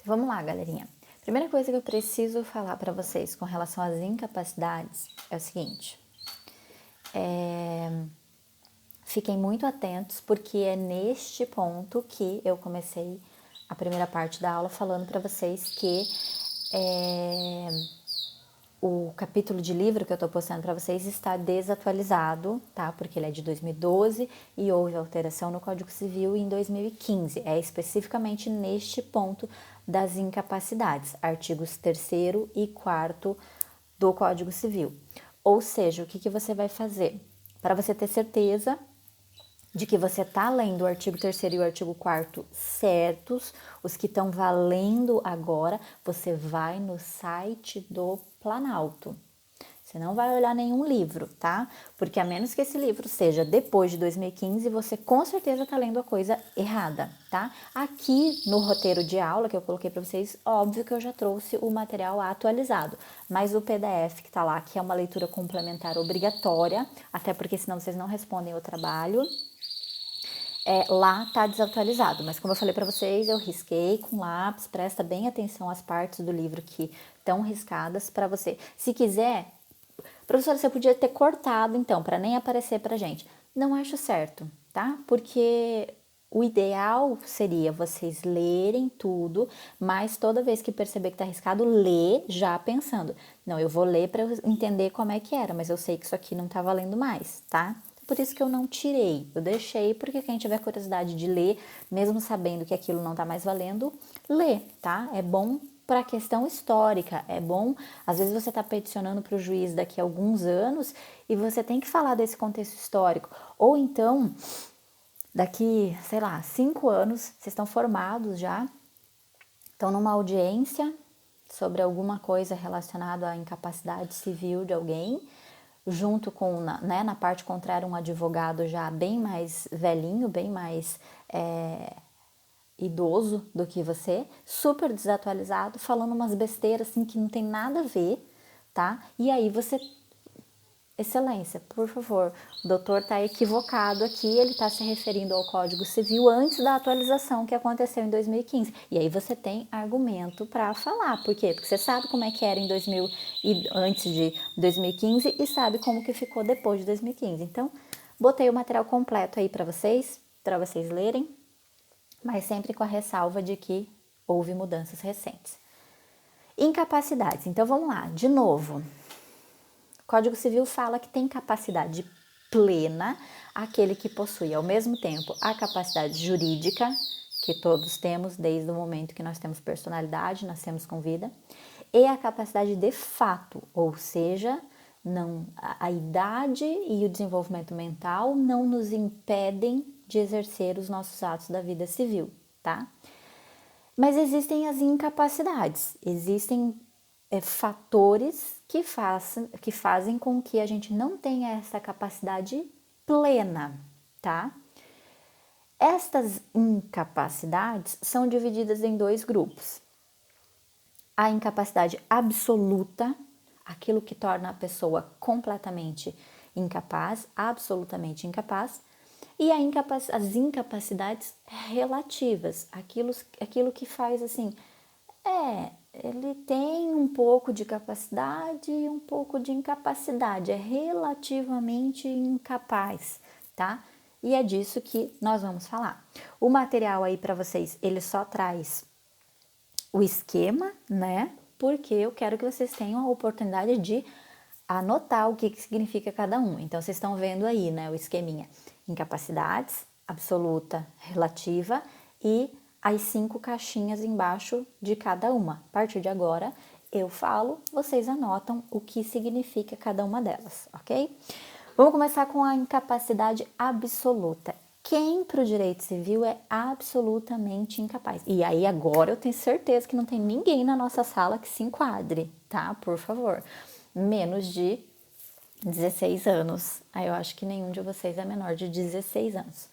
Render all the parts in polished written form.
Vamos lá, galerinha. Primeira coisa que eu preciso falar para vocês com relação às incapacidades é o seguinte. Fiquem muito atentos, porque é neste ponto que eu comecei a primeira parte da aula falando para vocês que o capítulo de livro que eu estou postando para vocês está desatualizado, tá? Porque ele é de 2012 e houve alteração no Código Civil em 2015. É especificamente neste ponto das incapacidades, artigos 3º e 4º do Código Civil. Ou seja, o que você vai fazer? Para você ter certeza de que você está lendo o artigo 3º e o artigo 4º certos, os que estão valendo agora, você vai no site do Planalto. Você não vai olhar nenhum livro, tá? Porque a menos que esse livro seja depois de 2015, você com certeza está lendo a coisa errada, tá? Aqui no roteiro de aula que eu coloquei para vocês, óbvio que eu já trouxe o material atualizado, mas o PDF que está lá, que é uma leitura complementar obrigatória, até porque senão vocês não respondem o trabalho, lá tá desatualizado, mas como eu falei para vocês, eu risquei com lápis, presta bem atenção às partes do livro que estão riscadas para você. Se quiser, professora, você podia ter cortado então, para nem aparecer pra gente. Não acho certo, tá? Porque o ideal seria vocês lerem tudo, mas toda vez que perceber que tá arriscado, lê já pensando. Não, eu vou ler para eu entender como é que era, mas eu sei que isso aqui não tá valendo mais, tá? Por isso que eu não tirei, eu deixei, porque quem tiver curiosidade de ler, mesmo sabendo que aquilo não tá mais valendo, lê, tá? É bom para a questão histórica, é bom, às vezes você está peticionando para o juiz daqui a alguns anos e você tem que falar desse contexto histórico, ou então, daqui, sei lá, 5 anos, vocês estão formados já, estão numa audiência sobre alguma coisa relacionada à incapacidade civil de alguém, junto com, na parte contrária, um advogado já bem mais velhinho, bem mais idoso do que você, super desatualizado, falando umas besteiras assim que não tem nada a ver, tá? E aí você, excelência, por favor, o doutor está equivocado aqui, ele está se referindo ao Código Civil antes da atualização que aconteceu em 2015. E aí você tem argumento para falar, por quê? Porque você sabe como é que era em 2000 e antes de 2015 e sabe como que ficou depois de 2015. Então, botei o material completo aí para vocês lerem, mas sempre com a ressalva de que houve mudanças recentes. Incapacidades. Então vamos lá, de novo. O Código Civil fala que tem capacidade plena aquele que possui ao mesmo tempo a capacidade jurídica, que todos temos desde o momento que nós temos personalidade, nascemos com vida, e a capacidade de fato, ou seja, não, a idade e o desenvolvimento mental não nos impedem de exercer os nossos atos da vida civil, tá? Mas existem as incapacidades, existem fatores que fazem com que a gente não tenha essa capacidade plena, tá? Estas incapacidades são divididas em 2 grupos. A incapacidade absoluta, aquilo que torna a pessoa completamente incapaz, absolutamente incapaz, e as incapacidades relativas, aquilo que faz assim, ele tem um pouco de capacidade e um pouco de incapacidade, é relativamente incapaz, tá? E é disso que nós vamos falar. O material aí para vocês, ele só traz o esquema, né? Porque eu quero que vocês tenham a oportunidade de anotar o que significa cada um. Então, vocês estão vendo aí, né, o esqueminha. Incapacidades, absoluta, relativa e as 5 caixinhas embaixo de cada uma. A partir de agora, eu falo, vocês anotam o que significa cada uma delas, ok? Vamos começar com a incapacidade absoluta. Quem para o direito civil é absolutamente incapaz? E aí agora eu tenho certeza que não tem ninguém na nossa sala que se enquadre, tá? Por favor. Menos de 16 anos. Aí eu acho que nenhum de vocês é menor de 16 anos.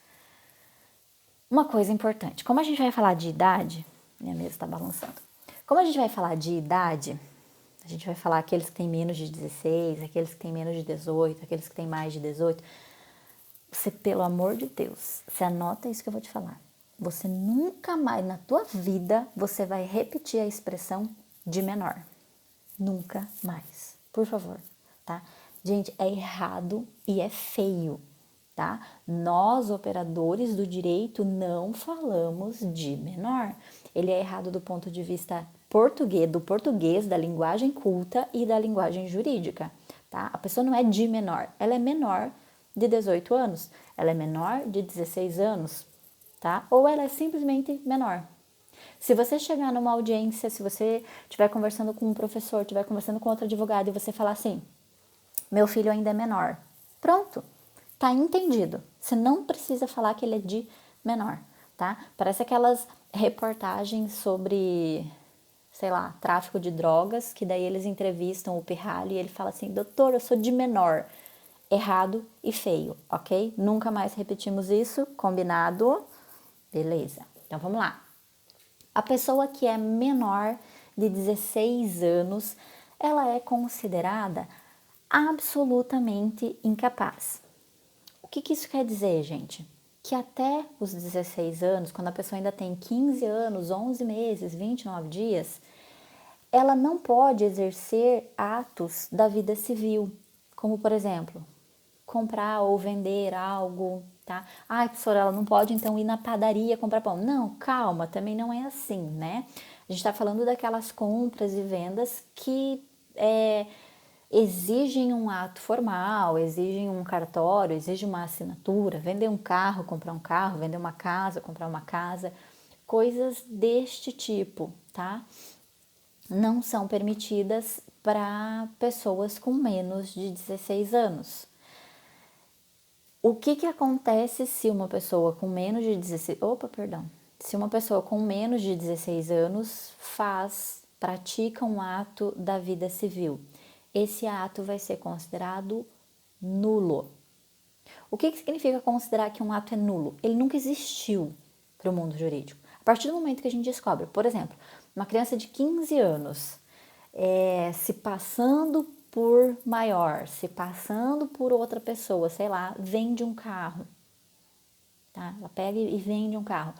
Uma coisa importante, como a gente vai falar de idade, minha mesa está balançando. Como a gente vai falar de idade, a gente vai falar aqueles que têm menos de 16, aqueles que têm menos de 18, aqueles que têm mais de 18. Você, pelo amor de Deus, você anota isso que eu vou te falar. você nunca mais na tua vida você vai repetir a expressão de menor. Nunca mais. Por favor, tá? Gente, é errado e é feio, tá? Nós, operadores do direito, não falamos de menor. Ele é errado do ponto de vista português, da linguagem culta e da linguagem jurídica, tá? A pessoa não é de menor, ela é menor de 18 anos, ela é menor de 16 anos, tá? Ou ela é simplesmente menor. Se você chegar numa audiência, se você estiver conversando com um professor, estiver conversando com outro advogado e você falar assim, meu filho ainda é menor, pronto, tá entendido. Você não precisa falar que ele é de menor, tá? Parece aquelas reportagens sobre, sei lá, tráfico de drogas, que daí eles entrevistam o pirralho e ele fala assim, doutor, eu sou de menor. Errado e feio, ok? Nunca mais repetimos isso, combinado? Beleza, então vamos lá. A pessoa que é menor de 16 anos, ela é considerada absolutamente incapaz. O que isso quer dizer, gente? Que até os 16 anos, quando a pessoa ainda tem 15 anos, 11 meses, 29 dias, ela não pode exercer atos da vida civil, como por exemplo, comprar ou vender algo, tá? Ai, professora, ela não pode então ir na padaria comprar pão. Não, calma, também não é assim, né? A gente tá falando daquelas compras e vendas que exigem um ato formal, exigem um cartório, exigem uma assinatura, vender um carro, comprar um carro, vender uma casa, comprar uma casa, coisas deste tipo, tá? Não são permitidas para pessoas com menos de 16 anos. O que acontece se uma pessoa com menos de 16... Se uma pessoa com menos de 16 anos pratica um ato da vida civil? Esse ato vai ser considerado nulo. O que significa considerar que um ato é nulo? Ele nunca existiu para o mundo jurídico. A partir do momento que a gente descobre, por exemplo, uma criança de 15 anos se passando por maior, se passando por outra pessoa, sei lá, vende um carro, tá? Ela pega e vende um carro.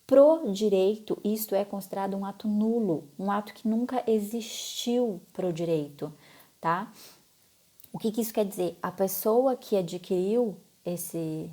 Pro direito, isto é considerado um ato nulo, um ato que nunca existiu pro direito, tá? O que isso quer dizer? A pessoa que adquiriu esse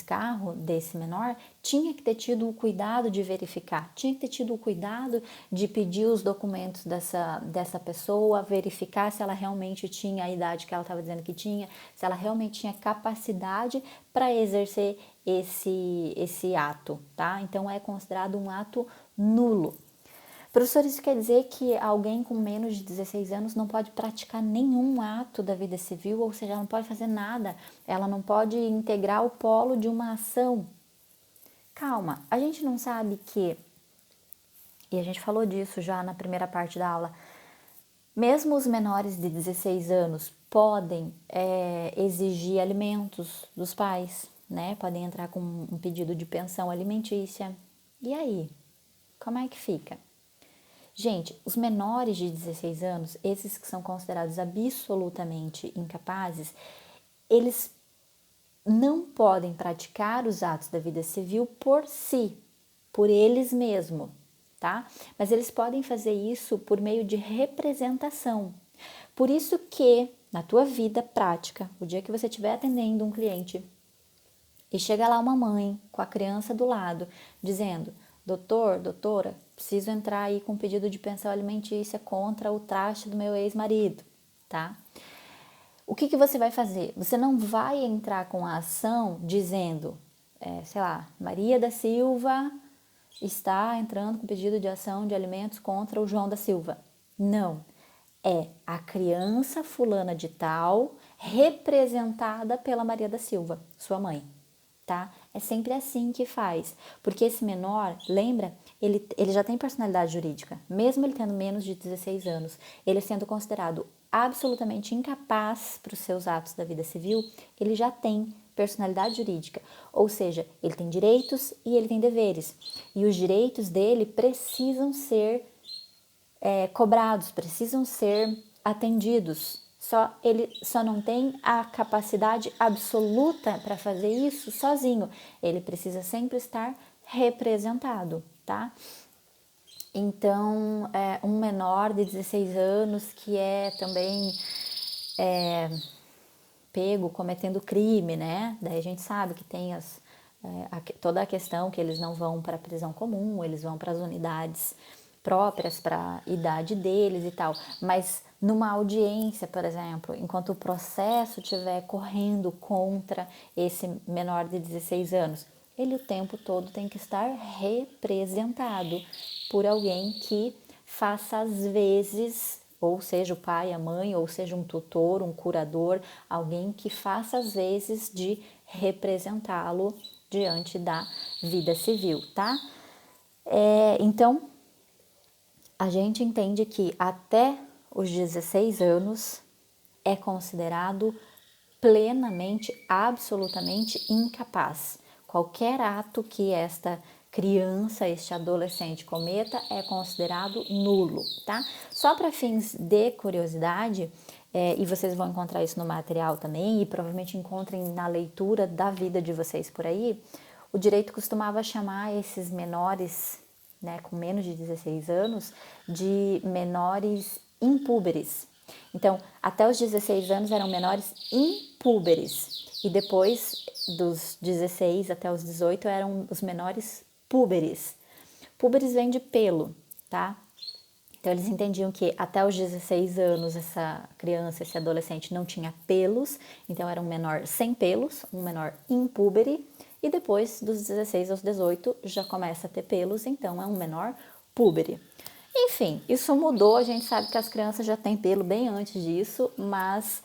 carro desse menor tinha que ter tido o cuidado de verificar, tinha que ter tido o cuidado de pedir os documentos dessa pessoa, verificar se ela realmente tinha a idade que ela estava dizendo que tinha, se ela realmente tinha capacidade para exercer esse ato, tá? Então é considerado um ato nulo. Professor, isso quer dizer que alguém com menos de 16 anos não pode praticar nenhum ato da vida civil, ou seja, ela não pode fazer nada, ela não pode integrar o polo de uma ação. Calma, a gente não sabe que, e a gente falou disso já na primeira parte da aula, mesmo os menores de 16 anos podem exigir alimentos dos pais, né? Podem entrar com um pedido de pensão alimentícia. E aí, como é que fica? Gente, os menores de 16 anos, esses que são considerados absolutamente incapazes, eles não podem praticar os atos da vida civil por si, por eles mesmos, tá? Mas eles podem fazer isso por meio de representação. Por isso que, na tua vida prática, o dia que você estiver atendendo um cliente e chega lá uma mãe com a criança do lado, dizendo, doutor, doutora, preciso entrar aí com um pedido de pensão alimentícia contra o traste do meu ex-marido, tá? O que você vai fazer? Você não vai entrar com a ação dizendo, sei lá, Maria da Silva está entrando com pedido de ação de alimentos contra o João da Silva. Não. É a criança fulana de tal representada pela Maria da Silva, sua mãe, tá? É sempre assim que faz, porque esse menor, lembra, ele já tem personalidade jurídica, mesmo ele tendo menos de 16 anos, ele sendo considerado absolutamente incapaz para os seus atos da vida civil, ele já tem personalidade jurídica, ou seja, ele tem direitos e ele tem deveres, e os direitos dele precisam ser cobrados, precisam ser atendidos. Ele só não tem a capacidade absoluta para fazer isso sozinho. Ele precisa sempre estar representado, tá? Então, um menor de 16 anos que é também pego cometendo crime, né? Daí a gente sabe que tem toda a questão que eles não vão para a prisão comum, eles vão para as unidades próprias para a idade deles e tal. Mas numa audiência, por exemplo, enquanto o processo estiver correndo contra esse menor de 16 anos, ele o tempo todo tem que estar representado por alguém que faça as vezes, ou seja, o pai, a mãe, ou seja, um tutor, um curador, alguém que faça as vezes de representá-lo diante da vida civil, tá? Então, a gente entende que até os 16 anos é considerado plenamente, absolutamente incapaz. Qualquer ato que esta criança, este adolescente cometa é considerado nulo, tá? Só para fins de curiosidade, e vocês vão encontrar isso no material também, e provavelmente encontrem na leitura da vida de vocês por aí, o direito costumava chamar esses menores, né, com menos de 16 anos, de menores impúberes. Então, até os 16 anos eram menores impúberes, e depois dos 16 até os 18 eram os menores púberes. Púberes vem de pelo, tá? Então, eles entendiam que até os 16 anos essa criança, esse adolescente não tinha pelos, então era um menor sem pelos, um menor impúbere, e depois dos 16 aos 18 já começa a ter pelos, então é um menor púbere. Enfim, isso mudou, a gente sabe que as crianças já têm pelo bem antes disso, mas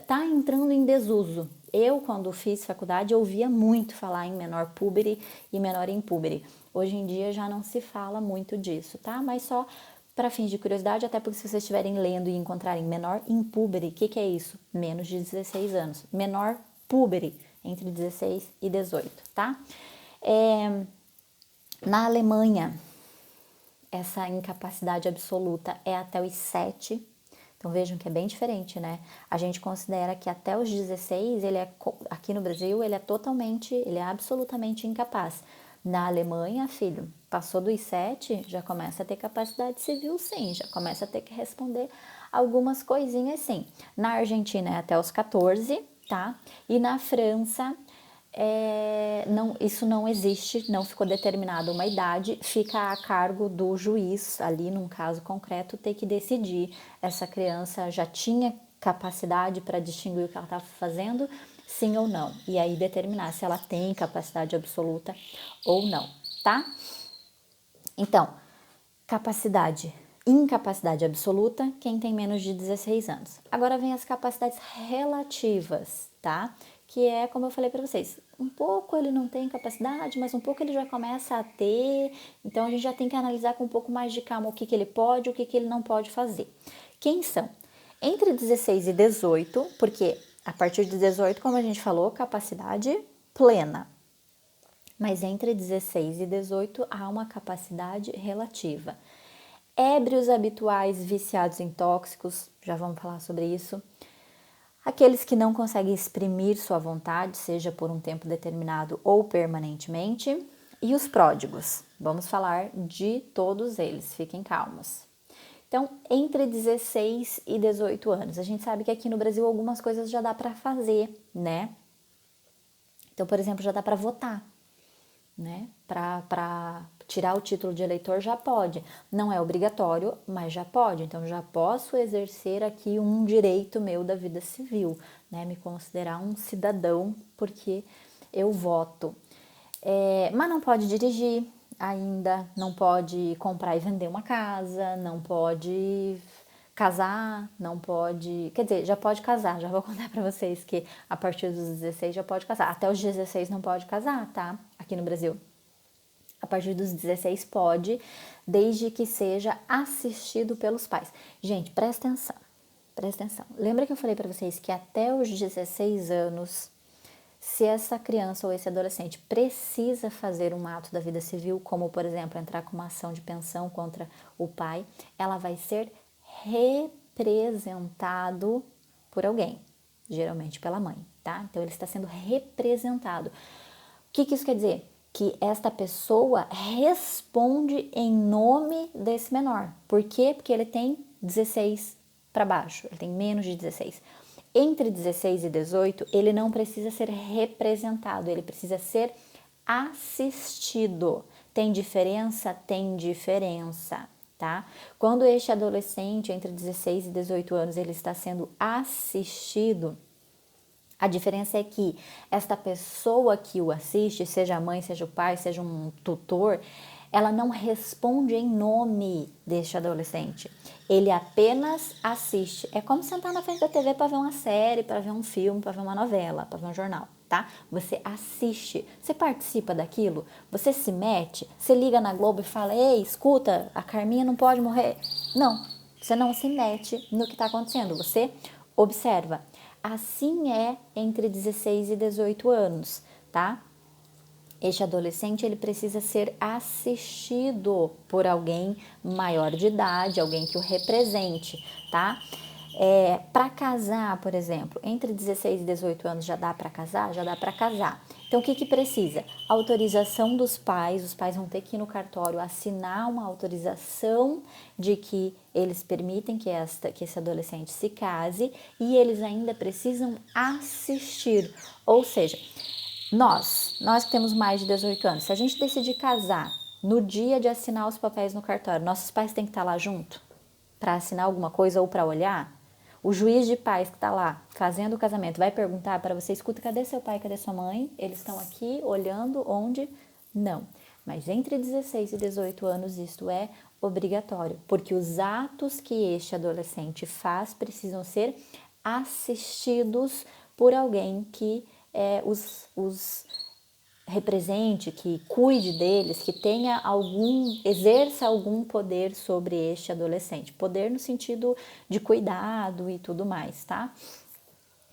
tá entrando em desuso. Eu, quando fiz faculdade, ouvia muito falar em menor púbere e menor impúbere. Hoje em dia já não se fala muito disso, tá? Mas só para fins de curiosidade, até porque se vocês estiverem lendo e encontrarem menor impúbere, o que é isso? Menos de 16 anos. Menor púbere, entre 16 e 18, tá? Na Alemanha, essa incapacidade absoluta é até os 7. Então vejam que é bem diferente, né? A gente considera que até os 16, aqui no Brasil, ele é absolutamente incapaz. Na Alemanha, filho, passou dos 7, já começa a ter capacidade civil, sim, já começa a ter que responder algumas coisinhas, sim. Na Argentina é até os 14, tá? E na França isso não existe, não ficou determinada uma idade, fica a cargo do juiz, ali num caso concreto, ter que decidir essa criança já tinha capacidade para distinguir o que ela estava fazendo, sim ou não, e aí determinar se ela tem capacidade absoluta ou não, tá? Então, incapacidade absoluta, quem tem menos de 16 anos. Agora vem as capacidades relativas, tá? Que é, como eu falei para vocês, um pouco ele não tem capacidade, mas um pouco ele já começa a ter, então a gente já tem que analisar com um pouco mais de calma o que ele pode, o que ele não pode fazer. Quem são? Entre 16 e 18, porque a partir de 18, como a gente falou, capacidade plena. Mas entre 16 e 18 há uma capacidade relativa. Ébrios habituais viciados em tóxicos, já vamos falar sobre isso. Aqueles que não conseguem exprimir sua vontade, seja por um tempo determinado ou permanentemente. E os pródigos, vamos falar de todos eles, fiquem calmos. Então, entre 16 e 18 anos, a gente sabe que aqui no Brasil algumas coisas já dá para fazer, né? Então, por exemplo, já dá para votar, né? Para tirar o título de eleitor já pode. Não é obrigatório, mas já pode. Então já posso exercer aqui um direito meu da vida civil, né? Me considerar um cidadão porque eu voto. Mas não pode dirigir ainda, não pode comprar e vender uma casa, não pode casar, não pode, quer dizer, já pode casar, já vou contar para vocês que a partir dos 16 já pode casar, até os 16 não pode casar, tá? Aqui no Brasil. A partir dos 16 pode, desde que seja assistido pelos pais. Gente, presta atenção, presta atenção. Lembra que eu falei para vocês que até os 16 anos, se essa criança ou esse adolescente precisa fazer um ato da vida civil, como por exemplo entrar com uma ação de pensão contra o pai, ela vai ser representado por alguém, geralmente pela mãe, tá? Então ele está sendo representado. O que isso quer dizer? Que esta pessoa responde em nome desse menor. Por quê? Porque ele tem 16 para baixo, ele tem menos de 16. Entre 16 e 18, ele não precisa ser representado, ele precisa ser assistido. Tem diferença? Tem diferença, tá? Quando este adolescente entre 16 e 18 anos ele está sendo assistido, a diferença é que esta pessoa que o assiste, seja a mãe, seja o pai, seja um tutor, ela não responde em nome deste adolescente. Ele apenas assiste. É como sentar na frente da TV para ver uma série, para ver um filme, para ver uma novela, para ver um jornal, tá? Você assiste, você participa daquilo, você se mete, você liga na Globo e fala: ei, escuta, a Carminha não pode morrer. Não, você não se mete no que está acontecendo, você observa. Assim é entre 16 e 18 anos, tá? Este adolescente ele precisa ser assistido por alguém maior de idade, alguém que o represente, tá? Para casar, por exemplo, entre 16 e 18 anos já dá para casar? Já dá para casar. Então, o que precisa? Autorização dos pais, os pais vão ter que ir no cartório assinar uma autorização de que eles permitem que esse adolescente se case e eles ainda precisam assistir, ou seja, nós que temos mais de 18 anos, se a gente decidir casar no dia de assinar os papéis no cartório, nossos pais têm que estar lá junto para assinar alguma coisa ou para olhar? O juiz de paz que está lá fazendo o casamento vai perguntar para você: escuta, cadê seu pai, cadê sua mãe? Eles estão aqui olhando onde? Não. Mas entre 16 e 18 anos isto é obrigatório, porque os atos que este adolescente faz precisam ser assistidos por alguém que os represente, que cuide deles, que tenha exerça algum poder sobre este adolescente. Poder no sentido de cuidado e tudo mais, tá?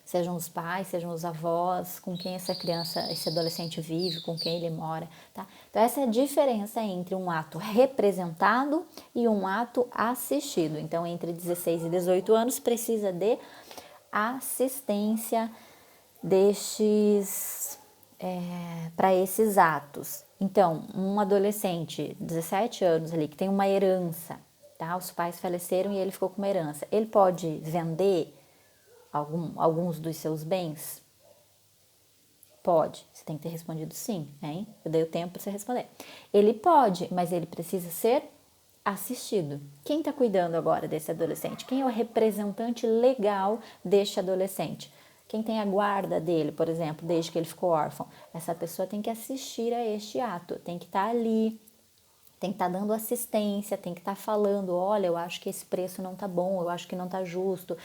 Sejam os pais, sejam os avós, com quem essa criança, esse adolescente vive, com quem ele mora, tá? Então essa é a diferença entre um ato representado e um ato assistido. Então entre 16 e 18 anos precisa de assistência para esses atos. Então, um adolescente, 17 anos ali, que tem uma herança, tá? Os pais faleceram e ele ficou com uma herança. Ele pode vender alguns dos seus bens? Pode. Você tem que ter respondido sim, hein? Eu dei o tempo para você responder. Ele pode, mas ele precisa ser assistido. Quem está cuidando agora desse adolescente? Quem é o representante legal deste adolescente? Quem tem a guarda dele, por exemplo, desde que ele ficou órfão? Essa pessoa tem que assistir a este ato, tem que estar ali, tem que estar dando assistência, tem que estar falando: olha, eu acho que esse preço não tá bom, eu acho que não tá justo.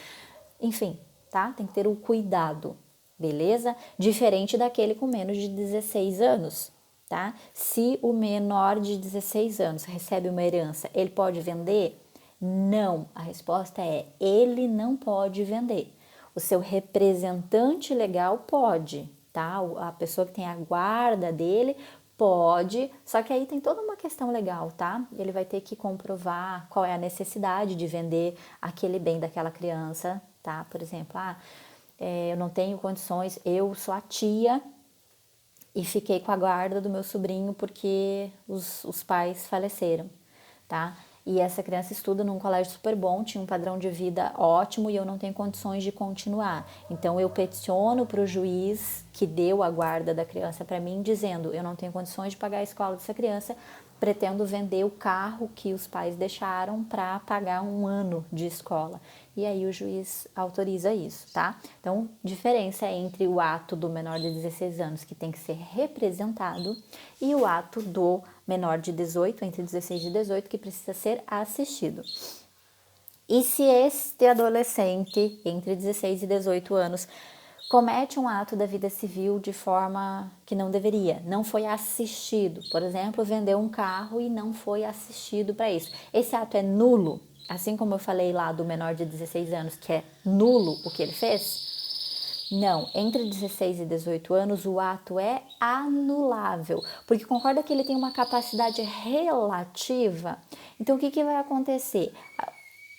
Enfim, tá? Tem que ter o cuidado, beleza? Diferente daquele com menos de 16 anos, tá? Se o menor de 16 anos recebe uma herança, ele pode vender? Não, a resposta é: ele não pode vender. O seu representante legal pode, tá? A pessoa que tem a guarda dele pode, só que aí tem toda uma questão legal, tá? Ele vai ter que comprovar qual é a necessidade de vender aquele bem daquela criança, tá? Por exemplo, eu não tenho condições, eu sou a tia e fiquei com a guarda do meu sobrinho porque os pais faleceram, tá? E essa criança estuda num colégio super bom, tinha um padrão de vida ótimo e eu não tenho condições de continuar. Então eu peticiono para o juiz que deu a guarda da criança para mim, dizendo: eu não tenho condições de pagar a escola dessa criança, pretendo vender o carro que os pais deixaram para pagar um ano de escola. E aí o juiz autoriza isso, tá? Então, diferença entre o ato do menor de 16 anos, que tem que ser representado, e o ato do menor de 18, entre 16 e 18, que precisa ser assistido. E se este adolescente, entre 16 e 18 anos, comete um ato da vida civil de forma que não deveria, não foi assistido, por exemplo, vendeu um carro e não foi assistido para isso, esse ato é nulo, assim como eu falei lá do menor de 16 anos, que é nulo o que ele fez? Não, entre 16 e 18 anos o ato é anulável, porque concorda que ele tem uma capacidade relativa? Então o que vai acontecer?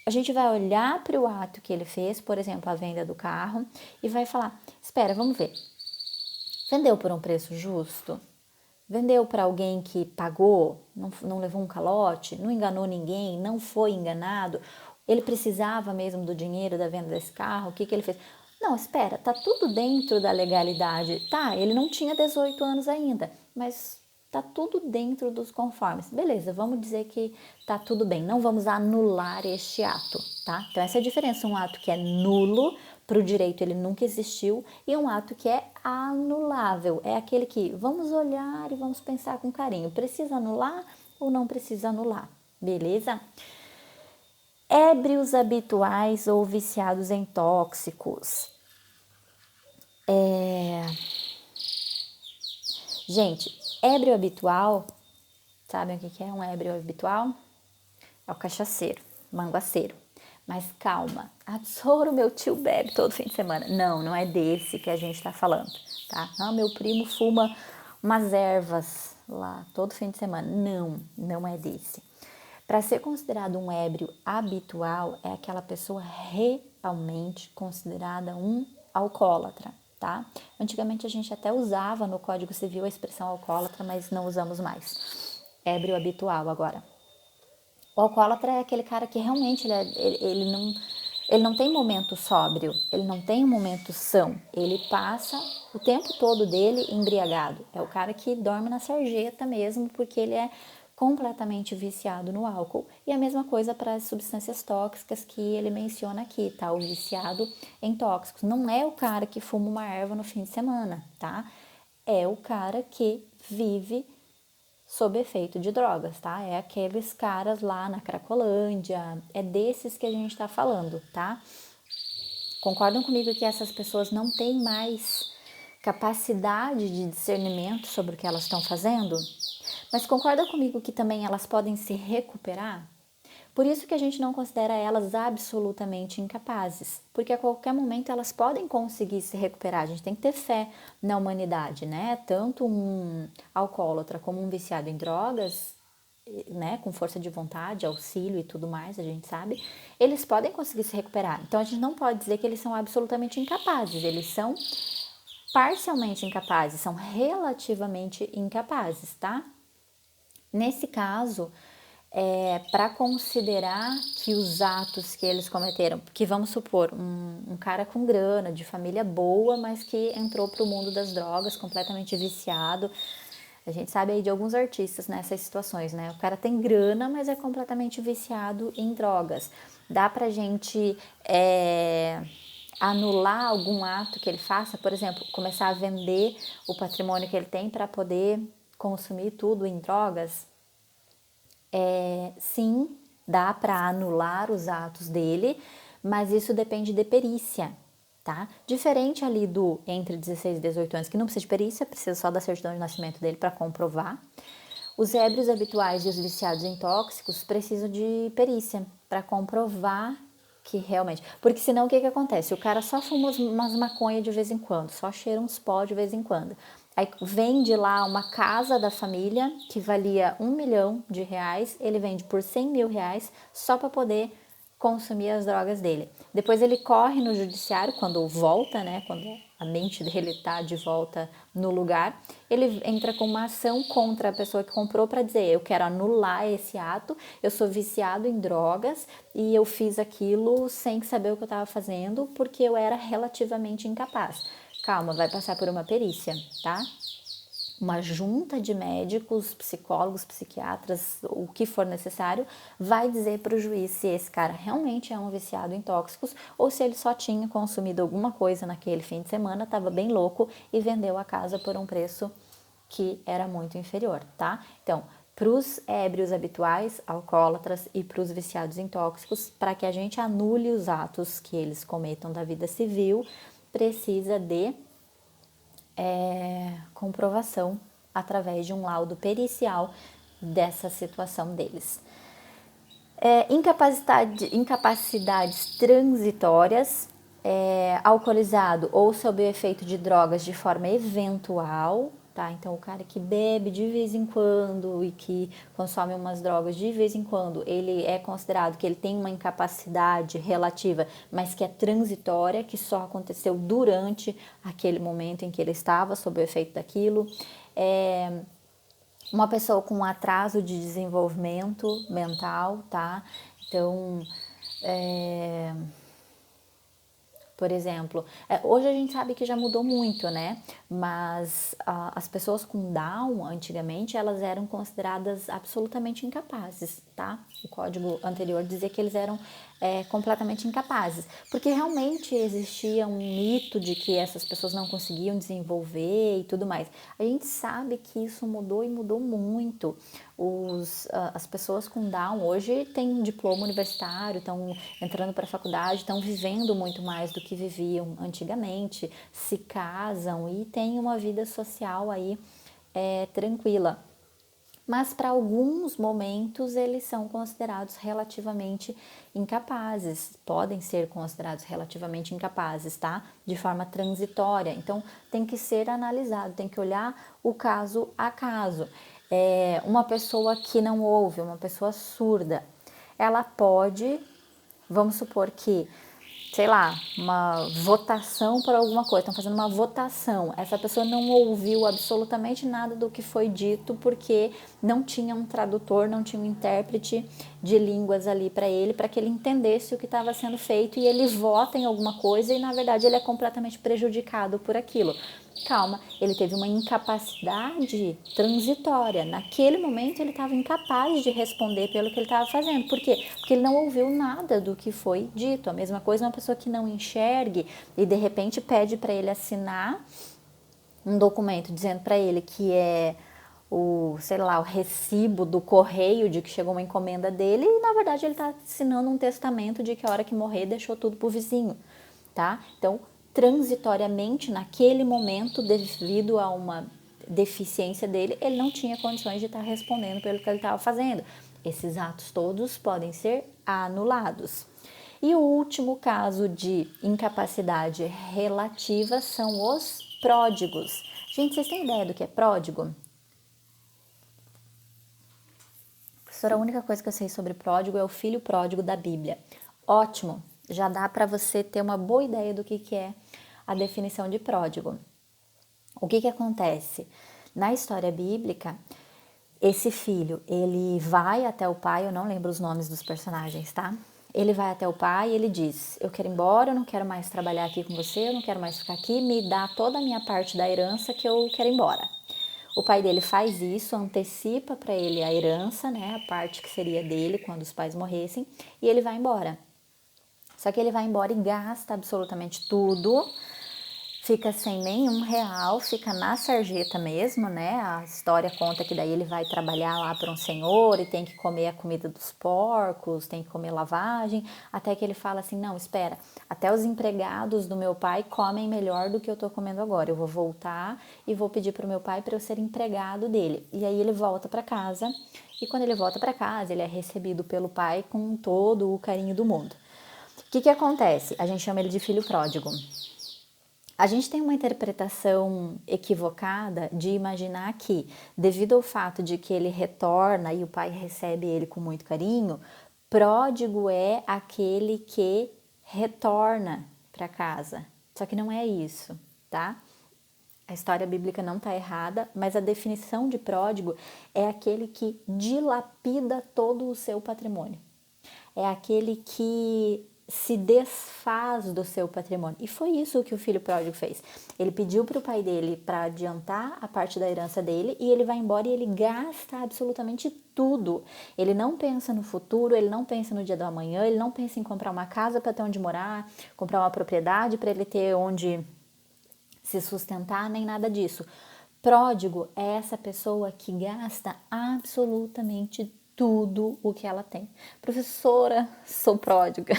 A gente vai olhar para o ato que ele fez, por exemplo, a venda do carro, e vai falar: espera, vamos ver. Vendeu por um preço justo? vendeu para alguém que pagou, não levou um calote, não enganou ninguém, não foi enganado, ele precisava mesmo do dinheiro da venda desse carro, o que ele fez? Não, espera, tá tudo dentro da legalidade. Tá, ele não tinha 18 anos ainda, mas tá tudo dentro dos conformes. Beleza, vamos dizer que tá tudo bem, não vamos anular este ato, tá? Então essa é a diferença, um ato que é nulo, para o direito ele nunca existiu, e um ato que é anulável, é aquele que vamos olhar e vamos pensar com carinho, precisa anular ou não precisa anular, beleza? Ébrios habituais ou viciados em tóxicos. Gente, ébrio habitual, sabem o que é um ébrio habitual? É o cachaceiro, manguaceiro. Mas calma, Soro, meu tio bebe todo fim de semana. Não, não é desse que a gente está falando, tá? Ah, meu primo fuma umas ervas lá todo fim de semana. Não, não é desse. Para ser considerado um ébrio habitual, é aquela pessoa realmente considerada um alcoólatra, tá? Antigamente a gente até usava no Código Civil a expressão alcoólatra, mas não usamos mais. Ébrio habitual agora. O alcoólatra é aquele cara que realmente ele não tem momento sóbrio, ele não tem um momento são, ele passa o tempo todo dele embriagado. É o cara que dorme na sarjeta mesmo, porque ele é completamente viciado no álcool. E a mesma coisa para as substâncias tóxicas que ele menciona aqui, tá? O viciado em tóxicos. Não é o cara que fuma uma erva no fim de semana, tá? É o cara que vive sob efeito de drogas, tá? É aqueles caras lá na Cracolândia, é desses que a gente tá falando, tá? Concordam comigo que essas pessoas não têm mais capacidade de discernimento sobre o que elas estão fazendo? Mas concorda comigo que também elas podem se recuperar? Por isso que a gente não considera elas absolutamente incapazes, porque a qualquer momento elas podem conseguir se recuperar. A gente tem que ter fé na humanidade, né? Tanto um alcoólatra como um viciado em drogas, né, com força de vontade, auxílio e tudo mais, a gente sabe, eles podem conseguir se recuperar. Então a gente não pode dizer que eles são absolutamente incapazes, eles são parcialmente incapazes, são relativamente incapazes, tá? Nesse caso, para considerar que os atos que eles cometeram, que vamos supor, um cara com grana, de família boa, mas que entrou para o mundo das drogas completamente viciado. A gente sabe aí de alguns artistas nessas situações, né? O cara tem grana, mas é completamente viciado em drogas. Dá pra gente anular algum ato que ele faça, por exemplo, começar a vender o patrimônio que ele tem para poder consumir tudo em drogas? Sim, dá para anular os atos dele, mas isso depende de perícia, tá? Diferente ali do entre 16 e 18 anos, que não precisa de perícia, precisa só da certidão de nascimento dele para comprovar. Os ébrios habituais e os viciados em tóxicos precisam de perícia para comprovar que realmente... Porque senão o que acontece? O cara só fuma umas maconha de vez em quando, só cheira uns pó de vez em quando. Aí vende lá uma casa da família que valia R$ 1 milhão, ele vende por R$ 100 mil só para poder consumir as drogas dele. Depois ele corre no judiciário, quando volta, né, quando a mente dele está de volta no lugar, ele entra com uma ação contra a pessoa que comprou para dizer, eu quero anular esse ato, eu sou viciado em drogas e eu fiz aquilo sem saber o que eu estava fazendo porque eu era relativamente incapaz. Calma, vai passar por uma perícia, tá? Uma junta de médicos, psicólogos, psiquiatras, o que for necessário, vai dizer para o juiz se esse cara realmente é um viciado em tóxicos ou se ele só tinha consumido alguma coisa naquele fim de semana, estava bem louco e vendeu a casa por um preço que era muito inferior, tá? Então, para os ébrios habituais, alcoólatras e para os viciados em tóxicos, para que a gente anule os atos que eles cometam da vida civil, precisa de comprovação através de um laudo pericial dessa situação deles. Incapacidades transitórias, alcoolizado ou sob o efeito de drogas de forma eventual, tá? Então, o cara que bebe de vez em quando e que consome umas drogas de vez em quando, ele é considerado que ele tem uma incapacidade relativa, mas que é transitória, que só aconteceu durante aquele momento em que ele estava sob o efeito daquilo. Uma pessoa com atraso de desenvolvimento mental, tá? Então, por exemplo, hoje a gente sabe que já mudou muito, né? Mas as pessoas com Down, antigamente, elas eram consideradas absolutamente incapazes, tá? O código anterior dizia que eles eram completamente incapazes, porque realmente existia um mito de que essas pessoas não conseguiam desenvolver e tudo mais. A gente sabe que isso mudou e mudou muito. As pessoas com Down hoje têm um diploma universitário, estão entrando para a faculdade, estão vivendo muito mais do que viviam antigamente, se casam e têm uma vida social aí tranquila. Mas para alguns momentos eles são considerados relativamente incapazes, podem ser considerados relativamente incapazes, tá? De forma transitória. Então tem que ser analisado, tem que olhar o caso a caso. Uma pessoa que não ouve, uma pessoa surda, ela pode, vamos supor que, sei lá, uma votação por alguma coisa, estão fazendo uma votação, essa pessoa não ouviu absolutamente nada do que foi dito porque não tinha um tradutor, não tinha um intérprete de línguas ali para ele, para que ele entendesse o que estava sendo feito e ele vota em alguma coisa e na verdade ele é completamente prejudicado por aquilo. Calma, ele teve uma incapacidade transitória. Naquele momento ele estava incapaz de responder pelo que ele estava fazendo. Por quê? Porque ele não ouviu nada do que foi dito. A mesma coisa uma pessoa que não enxergue e de repente pede para ele assinar um documento dizendo para ele que é sei lá, o recibo do correio de que chegou uma encomenda dele e na verdade ele está assinando um testamento de que a hora que morrer deixou tudo pro vizinho, tá? Então, transitoriamente, naquele momento, devido a uma deficiência dele, ele não tinha condições de estar respondendo pelo que ele estava fazendo. Esses atos todos podem ser anulados. E o último caso de incapacidade relativa são os pródigos. Gente, vocês têm ideia do que é pródigo? Professora, a única coisa que eu sei sobre pródigo é o filho pródigo da Bíblia. Ótimo, já dá para você ter uma boa ideia do que é a definição de pródigo. O que acontece? Na história bíblica, esse filho, ele vai até o pai, eu não lembro os nomes dos personagens, tá? Ele vai até o pai e ele diz, eu quero ir embora, eu não quero mais trabalhar aqui com você, eu não quero mais ficar aqui, me dá toda a minha parte da herança que eu quero ir embora. O pai dele faz isso, antecipa para ele a herança, né, a parte que seria dele quando os pais morressem, e ele vai embora. Só que ele vai embora e gasta absolutamente tudo, fica sem nenhum real, fica na sarjeta mesmo, né? A história conta que daí ele vai trabalhar lá para um senhor e tem que comer a comida dos porcos, tem que comer lavagem, até que ele fala assim, não, espera, até os empregados do meu pai comem melhor do que eu tô comendo agora, eu vou voltar e vou pedir pro meu pai para eu ser empregado dele. E aí ele volta para casa e quando ele volta para casa, ele é recebido pelo pai com todo o carinho do mundo. O que acontece? A gente chama ele de filho pródigo. A gente tem uma interpretação equivocada de imaginar que, devido ao fato de que ele retorna e o pai recebe ele com muito carinho, pródigo é aquele que retorna para casa. Só que não é isso, tá? A história bíblica não está errada, mas a definição de pródigo é aquele que dilapida todo o seu patrimônio. É aquele que se desfaz do seu patrimônio. E foi isso que o filho pródigo fez. Ele pediu para o pai dele para adiantar a parte da herança dele e ele vai embora e ele gasta absolutamente tudo. Ele não pensa no futuro, ele não pensa no dia do amanhã, ele não pensa em comprar uma casa para ter onde morar, comprar uma propriedade para ele ter onde se sustentar, nem nada disso. Pródigo é essa pessoa que gasta absolutamente tudo o que ela tem. Professora, sou pródiga.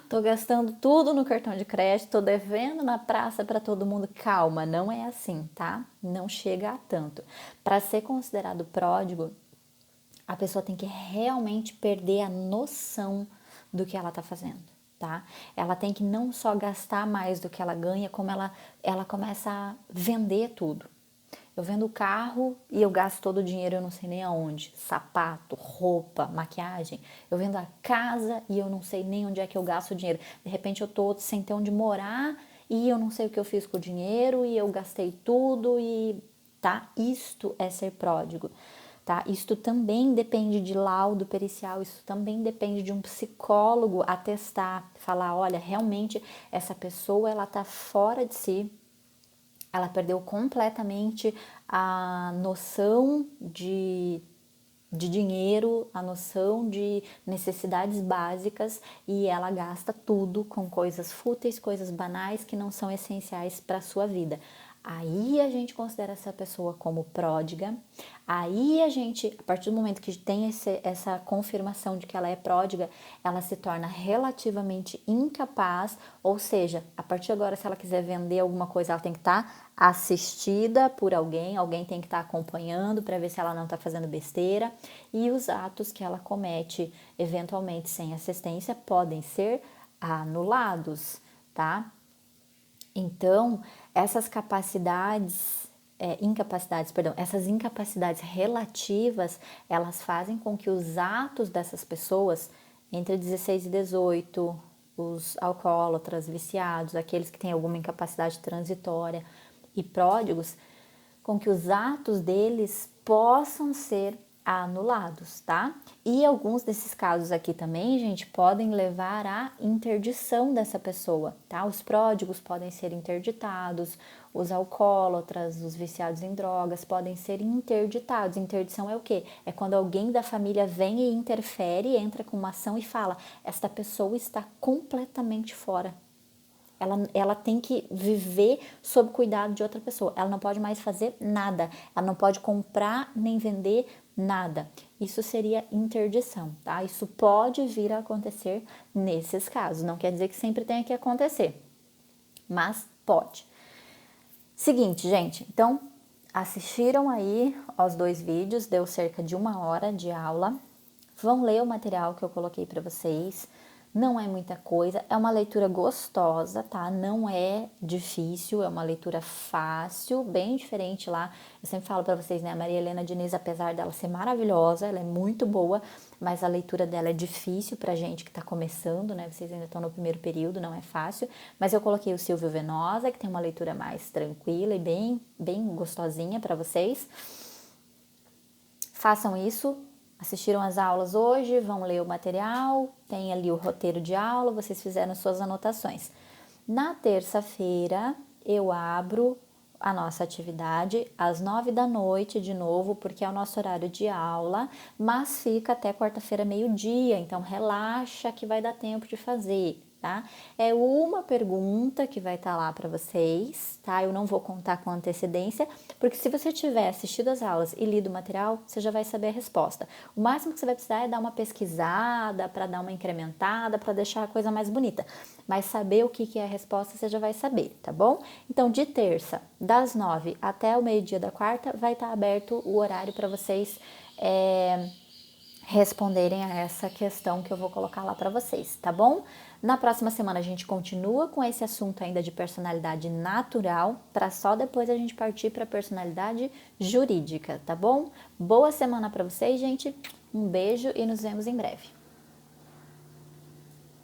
Tô gastando tudo no cartão de crédito, tô devendo na praça para todo mundo. Calma, não é assim, tá? Não chega a tanto. Para ser considerado pródigo, a pessoa tem que realmente perder a noção do que ela tá fazendo, tá? Ela tem que não só gastar mais do que ela ganha, como ela começa a vender tudo. Eu vendo o carro e eu gasto todo o dinheiro, eu não sei nem aonde. Sapato, roupa, maquiagem. Eu vendo a casa e eu não sei nem onde é que eu gasto o dinheiro. De repente eu tô sem ter onde morar e eu não sei o que eu fiz com o dinheiro e eu gastei tudo e tá? Isto é ser pródigo, tá? Isto também depende de laudo pericial, isso também depende de um psicólogo atestar, falar, olha, realmente essa pessoa, ela tá fora de si, ela perdeu completamente a noção de dinheiro, a noção de necessidades básicas e ela gasta tudo com coisas fúteis, coisas banais que não são essenciais para a sua vida. Aí a gente considera essa pessoa como pródiga, aí a gente, a partir do momento que tem essa confirmação de que ela é pródiga, ela se torna relativamente incapaz, ou seja, a partir de agora, se ela quiser vender alguma coisa, ela tem que estar assistida por alguém, alguém tem que estar acompanhando para ver se ela não está fazendo besteira, e os atos que ela comete, eventualmente sem assistência, podem ser anulados, tá? Então, essas essas incapacidades relativas, elas fazem com que os atos dessas pessoas, entre 16 e 18, os alcoólatras, viciados, aqueles que têm alguma incapacidade transitória e pródigos, com que os atos deles possam ser anulados, tá? E alguns desses casos aqui também, gente, podem levar à interdição dessa pessoa, tá? Os pródigos podem ser interditados, os alcoólatras, os viciados em drogas podem ser interditados. Interdição é o quê? É quando alguém da família vem e interfere, entra com uma ação e fala: esta pessoa está completamente fora. Ela tem que viver sob cuidado de outra pessoa. Ela não pode mais fazer nada. Ela não pode comprar nem vender nada. Isso seria interdição, tá? Isso pode vir a acontecer nesses casos. Não quer dizer que sempre tenha que acontecer, mas pode. Seguinte, gente. Então, assistiram aí aos 2 vídeos. Deu cerca de 1 hora de aula. Vão ler o material que eu coloquei para vocês. Não é muita coisa, é uma leitura gostosa, tá? Não é difícil, é uma leitura fácil, bem diferente lá. Eu sempre falo para vocês, né? A Maria Helena Diniz, apesar dela ser maravilhosa, ela é muito boa, mas a leitura dela é difícil pra gente que tá começando, né? Vocês ainda estão no primeiro período, não é fácil. Mas eu coloquei o Silvio Venosa, que tem uma leitura mais tranquila e bem gostosinha para vocês. Façam isso. Assistiram as aulas hoje, vão ler o material, tem ali o roteiro de aula, vocês fizeram suas anotações. Na terça-feira, eu abro a nossa atividade às 9 da noite de novo, porque é o nosso horário de aula, mas fica até quarta-feira, meio-dia, então relaxa que vai dar tempo de fazer, tá? É uma pergunta que vai estar lá para vocês, tá? Eu não vou contar com antecedência, porque se você tiver assistido as aulas e lido o material, você já vai saber a resposta. O máximo que você vai precisar é dar uma pesquisada, para dar uma incrementada, para deixar a coisa mais bonita. Mas saber o que é a resposta, você já vai saber, tá bom? Então, de terça, das 9 até o meio-dia da quarta, vai estar aberto o horário para vocês responderem a essa questão que eu vou colocar lá para vocês, tá bom? Na próxima semana a gente continua com esse assunto ainda de personalidade natural, para só depois a gente partir para personalidade jurídica, tá bom? Boa semana para vocês, gente. Um beijo e nos vemos em breve.